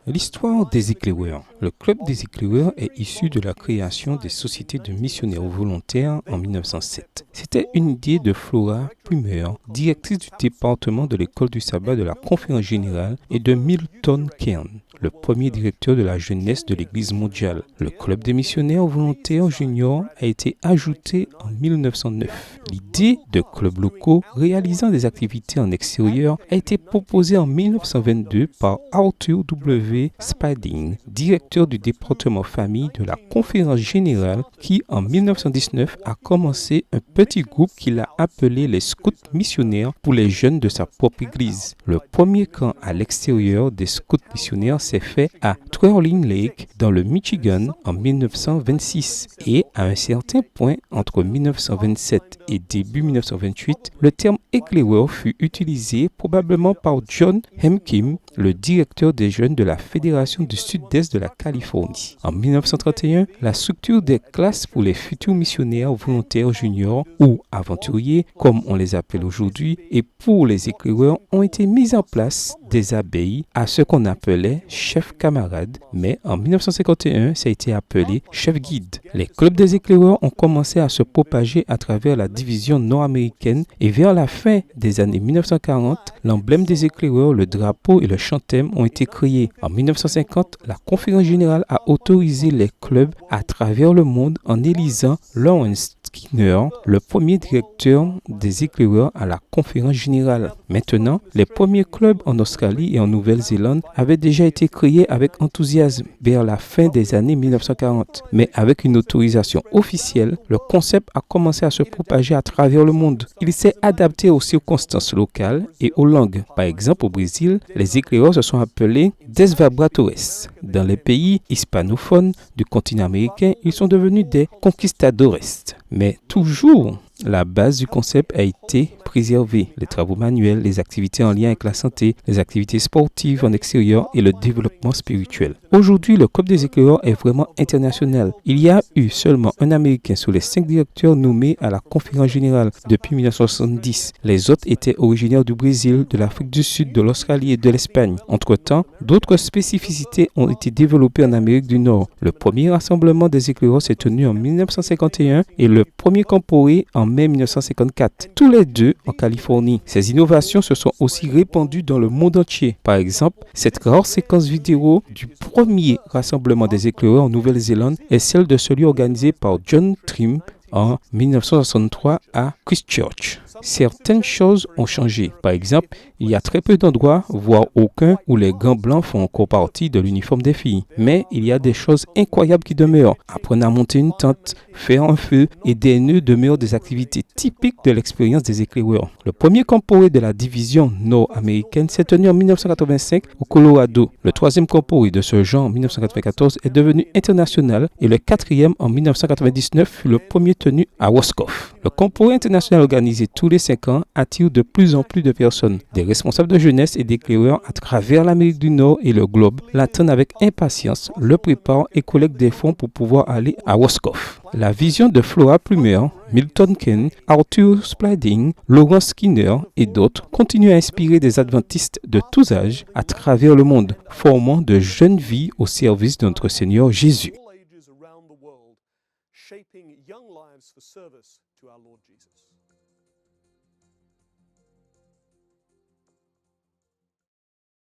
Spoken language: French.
L'histoire des éclaireurs. Le Club des éclaireurs est issu de la création des sociétés de missionnaires volontaires en 1907. C'était une idée de Flora Plumer, directrice du département de l'école du sabbat de la Conférence générale, et de Milton Kern, le premier directeur de la jeunesse de l'Église mondiale. Le Club des missionnaires volontaires juniors a été ajouté en 1909. L'idée de clubs locaux réalisant des activités en extérieur a été proposée en 1922 par Arthur W. Spalding, directeur du département famille de la Conférence générale, qui en 1919 a commencé un petit groupe qu'il a appelé les scouts missionnaires pour les jeunes de sa propre église. Le premier camp à l'extérieur des scouts missionnaires s'est fait à Twirling Lake dans le Michigan en 1926 et à un certain point entre 1927 et début 1928, le terme éclaireur fut utilisé probablement par John Hemkim, le directeur des jeunes de la Fédération du Sud-Est de la Californie. En 1931, la structure des classes pour les futurs missionnaires volontaires juniors ou aventuriers, comme on les appelle aujourd'hui, et pour les éclaireurs ont été mises en place des abbayes à ce qu'on appelait chef camarade, mais en 1951, ça a été appelé chef guide. Les clubs des éclaireurs ont commencé à se propager à travers la division nord-américaine et vers la fin des années 1940, l'emblème des éclaireurs, le drapeau et le chantème ont été créés. En 1950, la Conférence générale a autorisé les clubs à travers le monde en élisant Lawrence Skinner, le premier directeur des éclaireurs à la Conférence générale. Maintenant, les premiers clubs en Australie et en Nouvelle-Zélande avaient déjà été créés avec enthousiasme vers la fin des années 1940. Mais avec une autorisation officielle, le concept a commencé à se propager à travers le monde. Il s'est adapté aux circonstances locales et aux langues. Par exemple, au Brésil, les éclaireurs se sont appelés desvibradores. Dans les pays hispanophones du continent américain, ils sont devenus des conquistadores. Mais toujours, la base du concept a été préservée. Les travaux manuels, les activités en lien avec la santé, les activités sportives en extérieur et le développement spirituel. Aujourd'hui, le Club des éclaireurs est vraiment international. Il y a eu seulement un Américain sur les 5 directeurs nommés à la Conférence générale depuis 1970. Les autres étaient originaires du Brésil, de l'Afrique du Sud, de l'Australie et de l'Espagne. Entre-temps, d'autres spécificités ont été développées en Amérique du Nord. Le premier rassemblement des éclaireurs s'est tenu en 1951 et le premier camporé en mai 1954. Tous les deux en Californie. Ces innovations se sont aussi répandues dans le monde entier. Par exemple, cette rare séquence vidéo du premier rassemblement des éclaireurs en Nouvelle-Zélande est celle de celui organisé par John Trim en 1963 à Christchurch. Certaines choses ont changé. Par exemple, il y a très peu d'endroits, voire aucun, où les gants blancs font encore partie de l'uniforme des filles. Mais il y a des choses incroyables qui demeurent. Apprendre à monter une tente, faire un feu et des nœuds demeurent des activités typiques de l'expérience des éclaireurs. Le premier camporé de la division nord-américaine s'est tenu en 1985 au Colorado. Le troisième camporé de ce genre en 1994 est devenu international et le quatrième en 1999 fut le premier tenu à Roscoff. Le camporé international organisé tous les 5 ans attire de plus en plus de personnes. Des responsables de jeunesse et d'éclaireurs à travers l'Amérique du Nord et le globe l'attendent avec impatience, le préparent et collectent des fonds pour pouvoir aller à Roscoff. La vision de Flora Plumer, Milton Kern, Arthur Spalding, Lawrence Skinner et d'autres continue à inspirer des adventistes de tous âges à travers le monde, formant de jeunes vies au service de notre Seigneur Jésus. Shaping young lives for service to our Lord Jesus.